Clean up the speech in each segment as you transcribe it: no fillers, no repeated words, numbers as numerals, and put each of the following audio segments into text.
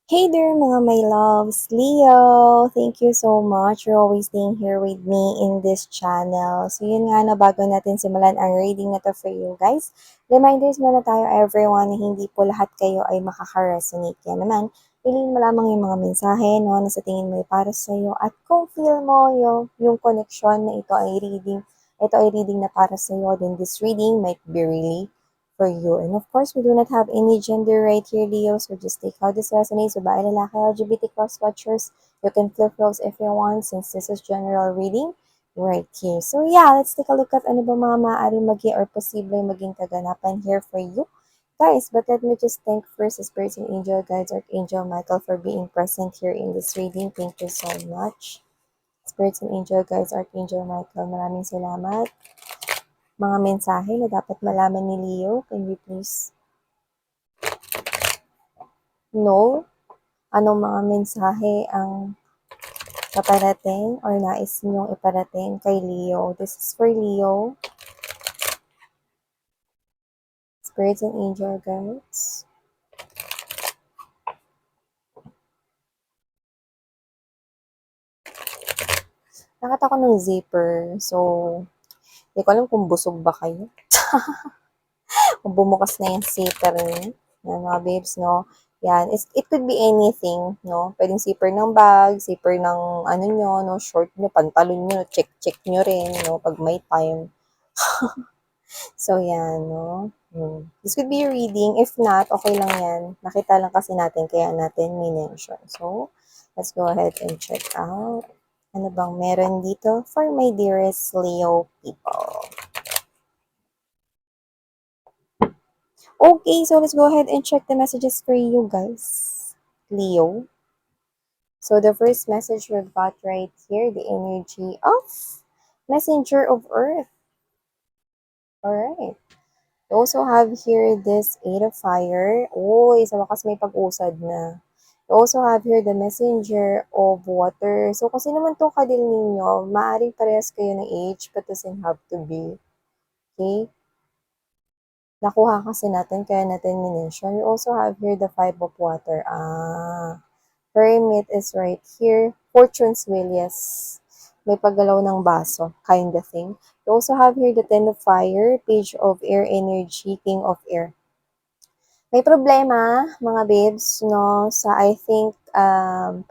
Hey there mga my loves, Leo! Thank you so much for always being here with me in this channel. So yun nga na bago natin simulan ang reading na to for you guys, reminders muna tayo everyone na hindi po lahat kayo ay makaka-resonate. Yan naman, piliin mo lamang yung mga mensahe no, na sa tingin mo ay para sa iyo at kung feel mo yung connection na ito ay reading na para sa iyo, then this reading might be really for you. And of course, we do not have any gender right here, Leo, so just take how this resonates. Babae, lalaki, LGBT cross watchers, you can flip roles if you want since this is general reading right here. So yeah, let's take a look at ano ba mga maaaring maging or posible maging kaganapan here for you. Guys, but let me just thank first the spirits and angel guides, Archangel Michael, for being present here in this reading. Thank you so much. Spirits and angel guides, Archangel Michael, maraming salamat. Mga mensahe na dapat malaman ni Leo, can you please know anong mga mensahe ang paparating or nais ninyong iparating kay Leo? This is for Leo. Spirits and angel guides. Nakita ko ng zipper, so hindi ko alam kung busog ba kayo. Kung bumukas na yung zipper niyo. Yan mga babes, no? Yan. It could be anything, no? Pwedeng zipper ng bag, zipper ng ano nyo, no? Short nyo, pantalon nyo, check nyo rin, no? Pag may time. So, yan, no? This could be your reading. If not, okay lang yan. Nakita lang kasi natin, kaya natin minention. So, let's go ahead and check out. Ano bang meron dito for my dearest Leo people? Okay, so let's go ahead and check the messages for you guys. Leo. So the first message we've got right here, the energy of Messenger of Earth. Alright. We also have here this Eight of Fire. Oh, sa wakas may pag-usad na. We also have here the Messenger of Water. So kasi naman itong kadil ninyo, maaaring parehas kayo ng age, but doesn't have to be. Okay? Nakuha kasi natin, kaya natin minention. We also have here the Five of Water. Hermit is right here. Fortune's Wheel, yes. May paggalaw ng baso, kind of thing. We also have here the Ten of Fire, Page of Air Energy, King of Air. May problema, mga babes, no, sa I think,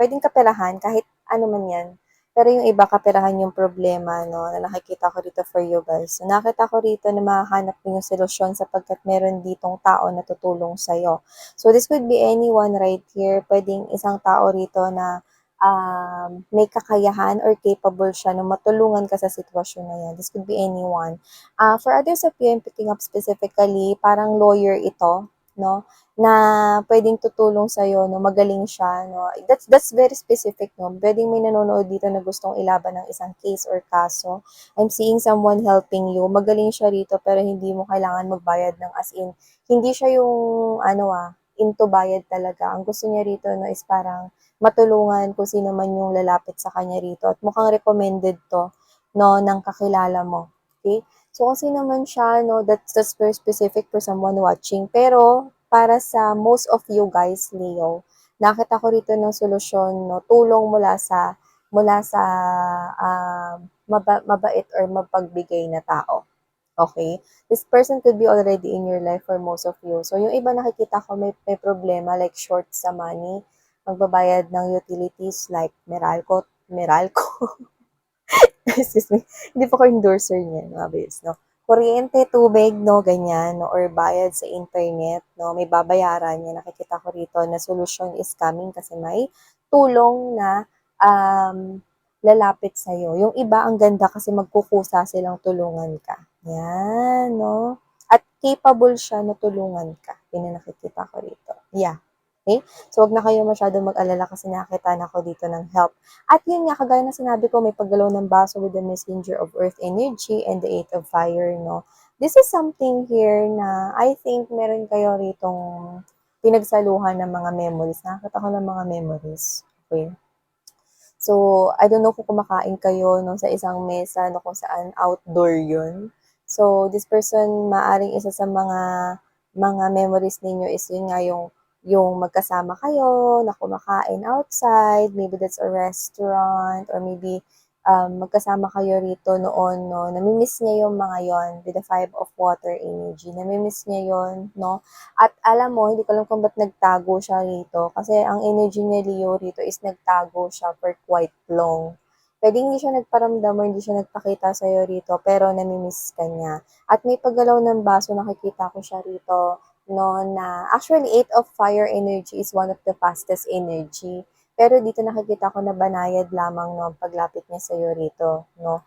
pwedeng kaperahan, kahit ano man yan. Pero yung iba, kaperahan yung problema, no, na nakikita ko dito for you guys. So, nakita ko rito na mahanap mo yung solusyon sapagkat meron ditong tao na tutulong sa'yo. So, this could be anyone right here. Pwedeng isang tao rito na may kakayahan or capable siya na matulungan ka sa sitwasyon na yan. This could be anyone. For others of you, I'm picking up specifically, parang lawyer ito, no, na pwedeng tutulong sa iyo, no, magaling siya, no. That's very specific, no. Pwedeng may nanonood dito na gustong ilaban ng isang case or kaso. I'm seeing someone helping you. Magaling siya rito pero hindi mo kailangan magbayad ng as in. Hindi siya yung into bayad talaga. Ang gusto niya rito, no, is parang matulungan kung sino man yung lalapit sa kanya rito at mukhang recommended to, no, ng kakilala mo. Okay? So, kasi naman siya, no, that's very specific for someone watching. Pero, para sa most of you guys, Leo, nakita ko rito ng solusyon, no, tulong mula sa mabait or mapagbigay na tao. Okay? This person could be already in your life for most of you. So, yung iba nakikita ko may problema like short sa money, magbabayad ng utilities like Meralco, excuse me, hindi po ko endorser niyan, mga bes, no? Kuryente, tubig, no, ganyan, no, or bayad sa internet, no, may babayaran niya. Nakikita ko rito na solution is coming kasi may tulong na lalapit sa'yo. Yung iba, ang ganda kasi magkukusa silang tulungan ka. Yan, no? At capable siya na tulungan ka. Yun ang nakikita ko rito. Yeah. Okay? So, wag na kayo masyadong mag-alala kasi nakita na ako dito ng help. At yun nga, kagaya na sinabi ko, may paggalaw ng baso with the messenger of earth energy and the eight of fire, no? This is something here na I think meron kayo ritong pinagsaluhan ng mga memories. Nakakita ko ng mga memories. Okay? So, I don't know kung kumakain kayo no, sa isang mesa no, kung saan outdoor yun. So, this person, maaring isa sa mga memories ninyo is yun nga yung yung magkasama kayo na kumakain outside, maybe that's a restaurant, or maybe magkasama kayo rito noon, no, namimiss niya yung mga yon with the 5 of water energy, namimiss niya yon, no, at alam mo, hindi ko alam kung ba't nagtago siya rito, kasi ang energy niya Leo rito is nagtago siya for quite long. Pwedeng hindi siya nagparamdam or hindi siya nagpakita sa'yo rito, pero namimiss ka niya. At may paggalaw ng baso, nakikita ko siya rito, no, na actually 8 of fire energy is one of the fastest energy. Pero dito nakikita ko na banayad lamang no paglapit niya sa'yo rito, no.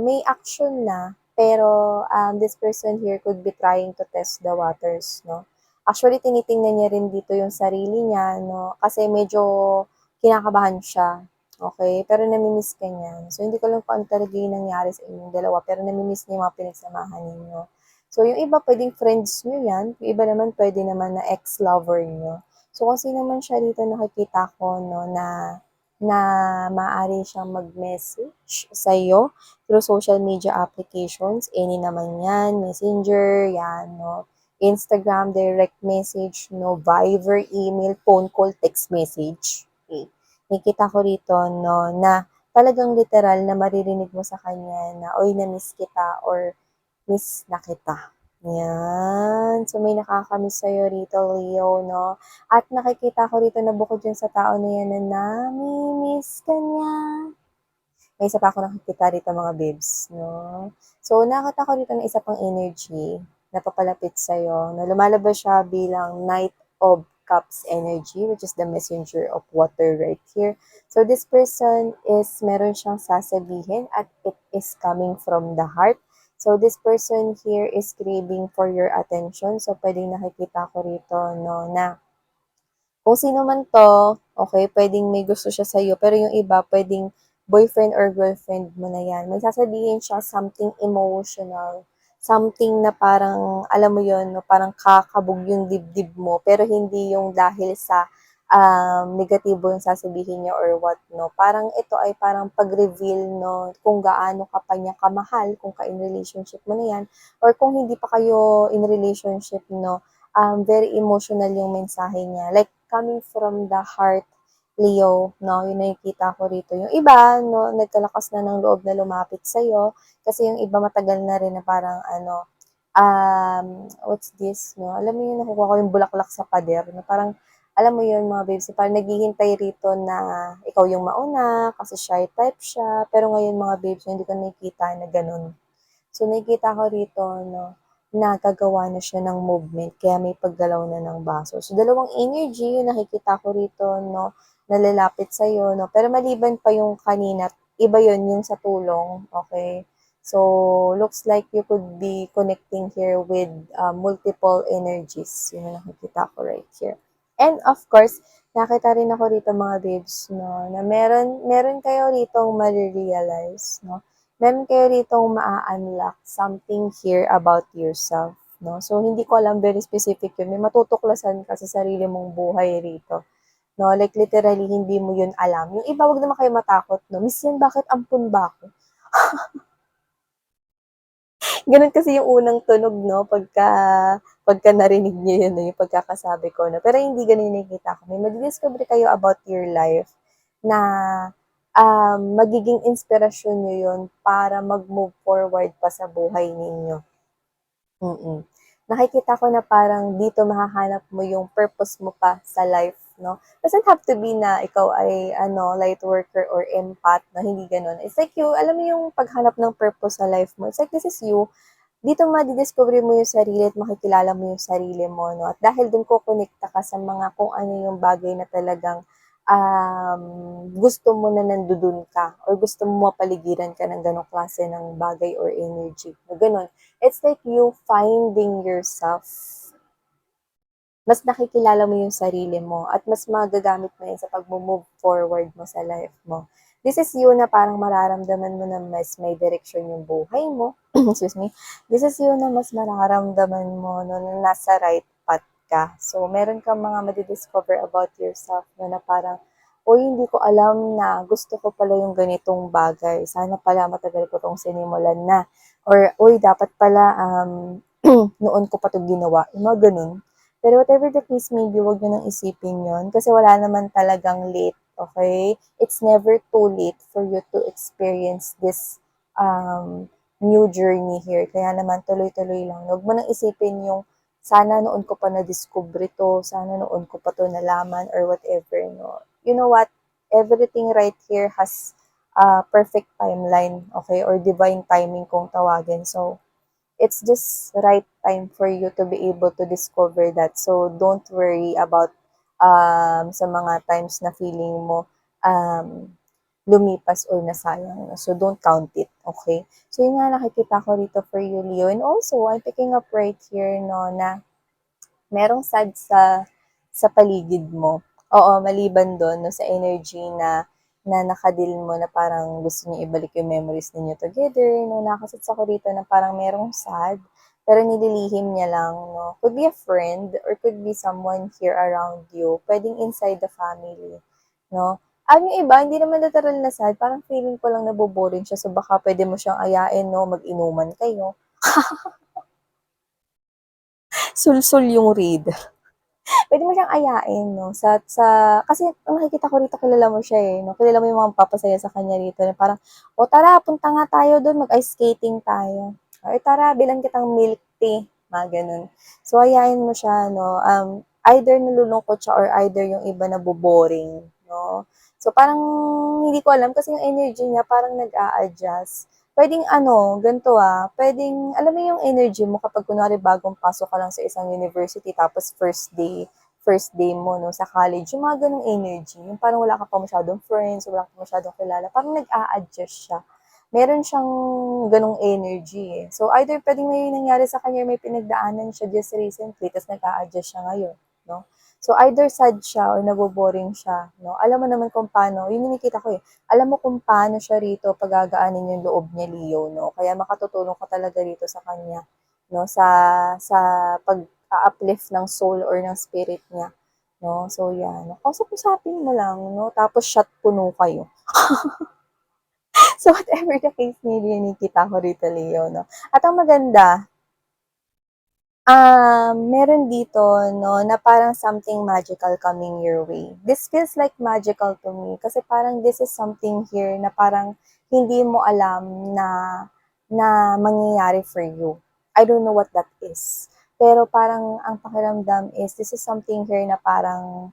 May action na, pero this person here could be trying to test the waters, no. Actually, tinitingnan niya rin dito yung sarili niya, no, kasi medyo kinakabahan siya. Okay, pero namimiss ka niya. So, hindi ko alam kung ano talaga yung nangyari sa inyong dalawa, pero namimiss niya yung mga pinagsamahan ninyo. So, yung iba pwedeng friends nyo yan, yung iba naman pwede naman na ex-lover nyo. So, kung sino man siya dito nakikita ko, no, na maaari siyang mag-message sa iyo through social media applications, any naman yan, Messenger, yan, no, Instagram, direct message, no, Viber, email, phone call, text message. Okay. Nakita ko rito, no, na talagang literal na maririnig mo sa kanya na, oy, na-miss kita, or miss na kita. Yan. So, may nakakamiss sa'yo rito, Leo, no? At nakikita ko rito na bukod yun sa tao na yan na nami-miss ka niya. May isa pa ako nakikita rito, mga babes, no? So, nakita ko rito na isa pang energy na papalapit sa'yo, na lumalabas siya bilang Knight of Cups energy, which is the messenger of water right here. So, this person is, meron siyang sasabihin at it is coming from the heart. So, this person here is craving for your attention. So, pwedeng nakikita ko rito, no, na kung sino man 'to, okay, puwedeng may gusto siya sa'yo, pero yung iba puwedeng boyfriend or girlfriend mo na 'yan. May sasabihin siya something emotional, something na parang, alam mo 'yun, 'no, parang kakabog yung dibdib mo, pero hindi yung dahil sa, negatibo yung sasabihin niya or what, 'no. Parang ito ay parang pag-reveal, 'no, kung gaano ka pa niya kamahal, kung ka-in relationship mo na 'yan, or kung hindi pa kayo in relationship, 'no, very emotional yung mensahe niya. Like, coming from the heart, Leo, no, yung nakikita ko rito. Yung iba, no, nagkalakas na ng loob na lumapit sa'yo, kasi yung iba matagal na rin na parang, ano, what's this, no? Alam mo yun, nakukuha ko yung bulaklak sa pader, na parang, alam mo yun, mga babes, parang naghihintay rito na ikaw yung mauna, kasi shy type siya, pero ngayon, mga babes, hindi ko nakikita na ganun. So, nakikita ko rito, no, na gagawa na siya ng movement, kaya may paggalaw na ng baso. So, dalawang energy yung nakikita ko rito, no, na lalapit sa'yo, no. Pero maliban pa yung kanina, iba yun yung sa tulong, okay? So, looks like you could be connecting here with multiple energies. Yun yung nakikita ko right here. And of course, nakita rin ako rito, mga babes, no, na meron kayo ritong marirealize, no, meron kayo ritong maa-unlock something here about yourself, no? So, hindi ko alam, very specific yun. May matutuklasan ka sa sarili mong buhay rito, no? Like, literally, hindi mo yun alam. Yung iba, wag naman kayo matakot, no? Miss yan, bakit ampun ba ako? Ganun kasi yung unang tunog, no? Pagka narinig niyo yun, no? Yung pagkakasabi ko, no? Pero hindi ganun yung nakikita ko. May madidiscover kayo about your life na magiging inspirasyon nyo yun para mag-move forward pa sa buhay ninyo. Mm. Nakikita ko na parang dito mahahanap mo yung purpose mo pa sa life, no? Doesn't have to be na ikaw ay ano, light worker or empath, no? Hindi gano'n. It's like you, alam mo yung paghanap ng purpose sa life mo. It's like this is you. Dito madidiscover mo yung sarili at makikilala mo yung sarili mo, no? At dahil dun kukonekta ka sa mga kung ano yung bagay na talagang gusto mo na nandudun ka or gusto mo mapaligiran ka ng ganong klase ng bagay or energy. Na ganun. It's like you finding yourself. Mas nakikilala mo yung sarili mo at mas magagamit mo yun sa pag-move forward mo sa life mo. This is you na parang mararamdaman mo na mas may direction yung buhay mo. Excuse me. This is you na mas mararamdaman mo no, na nasa right path ka. So, meron kang mga madidiscover about yourself no, na parang, uy, hindi ko alam na gusto ko pala yung ganitong bagay. Sana pala matagal ko tong sinimulan na. Or, uy, dapat pala noon ko pa ito ginawa. Yung mga ganun. Pero whatever the case may be, wag niyo nang isipin yon kasi wala naman talagang late, okay? It's never too late for you to experience this new journey here. Kaya naman tuloy-tuloy lang. Huwag mo nang isipin yung sana noon ko pa na-discover to, sana noon ko pa to nalaman or whatever, no? You know what? Everything right here has a perfect timeline, okay? Or divine timing kung tawagin. So, it's just right time for you to be able to discover that. So, don't worry about sa mga times na feeling mo um, lumipas or nasayang. So, don't count it, okay? So, yun nga nakikita ko rito for you, Leo. And also, I'm picking up right here, no, na merong sad sa paligid mo. Oo, maliban do'n 'no, sa energy na nakadil mo na parang gusto niyo ibalik yung memories ninyo together 'no, naka-sense ako rito na parang merong sad, pero nililihim niya lang 'no. Could be a friend or could be someone here around you, puwedeng inside the family 'no. Yung iba hindi naman literal na sad, parang feeling ko lang nabo-boring siya, so baka puwede mo siyang ayain 'no, mag-inuman kayo, sulsul yung reader. Puwede mo siyang ayain 'no, kasi ang nakikita ko rito kilala mo siya, eh, 'no, kilala mo yung mga magpapasaya sa kanya rito na parang, "O tara punta nga tayo dun mag-ice skating tayo." Or, "Tara bilhan kitang milk tea." Mga gano'n. So, ayain mo siya 'no, either nalulungkot siya or either yung iba nabo-boring 'no. So, parang hindi ko alam kasi yung energy niya parang nag-a-adjust. Puwedeng ano, ganito, puwedeng alam mo yung energy mo kapag kunwari bagong pasok ka lang sa isang university tapos first day mo 'no, sa college, yung mga gano'ng energy, yung parang wala ka pa masyadong friends, wala ka pa masyadong kilala, parang nag-a-adjust siya. Meron siyang gano'ng energy, eh. So, either puwedeng may nangyari sa kanya, may pinagdaanan siya just recently ta's nag-a-adjust siya ngayon, 'no? So, either sad siya or nabo-boring siya, 'no? Alam mo naman kung paano yun yung nakikita ko, eh. Alam mo kung paano siya rito pagagaanin yung loob niya, Leo, 'no? Kaya makatutulong ka talaga rito sa kanya, 'no, sa pag-a-uplift ng soul or ng spirit niya, 'no? So, 'yan. Kausap-usapin mo lang, no? Tapos shot puno kayo. So, whatever the case may be, nakikita ko rito, Leo, 'no? At ang maganda, meron dito 'no, na parang something magical coming your way. This feels like magical to me kasi parang this is something here na parang hindi mo alam na na mangyayari for you. I don't know what that is. Pero parang ang pakiramdam is this is something here na parang,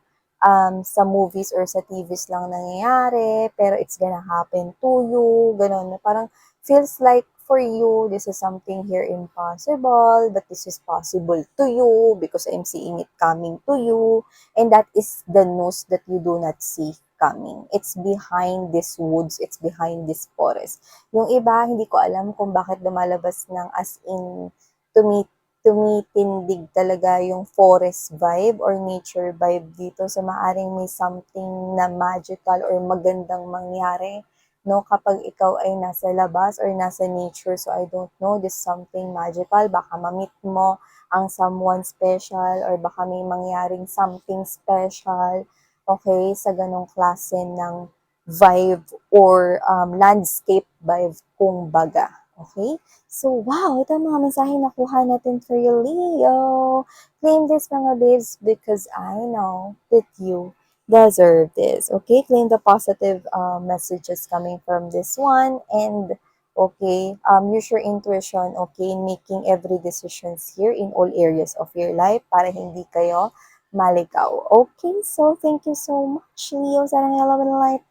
sa movies or sa TVs lang nangyayari, pero it's gonna happen to you, gano'n. Na parang feels like for you, this is something here impossible, but this is possible to you because I'm seeing it coming to you. And that is the news that you do not see coming. It's behind these woods, it's behind this forest. Yung iba, hindi ko alam kung bakit lumalabas ng as in tumi tumitindig talaga yung forest vibe or nature vibe dito. So, maaring may something na magical or magandang mangyari 'no, kapag ikaw ay nasa labas or nasa nature. So, I don't know, this something magical. Baka ma-meet mo ang someone special or baka may mangyaring something special, okay, sa ganong klase ng vibe or landscape vibe kung baga. Okay? So, wow, ito ang mga mensaheng nakuha natin for you, Leo. Claim this mga babes because I know that you deserve this. Okay, claim the positive messages coming from this one and okay, use your intuition, okay, in making every decisions here in all areas of your life para hindi kayo maligaw. Okay, so thank you so much, Leo. Sana nga love and light.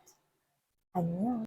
Annyeong.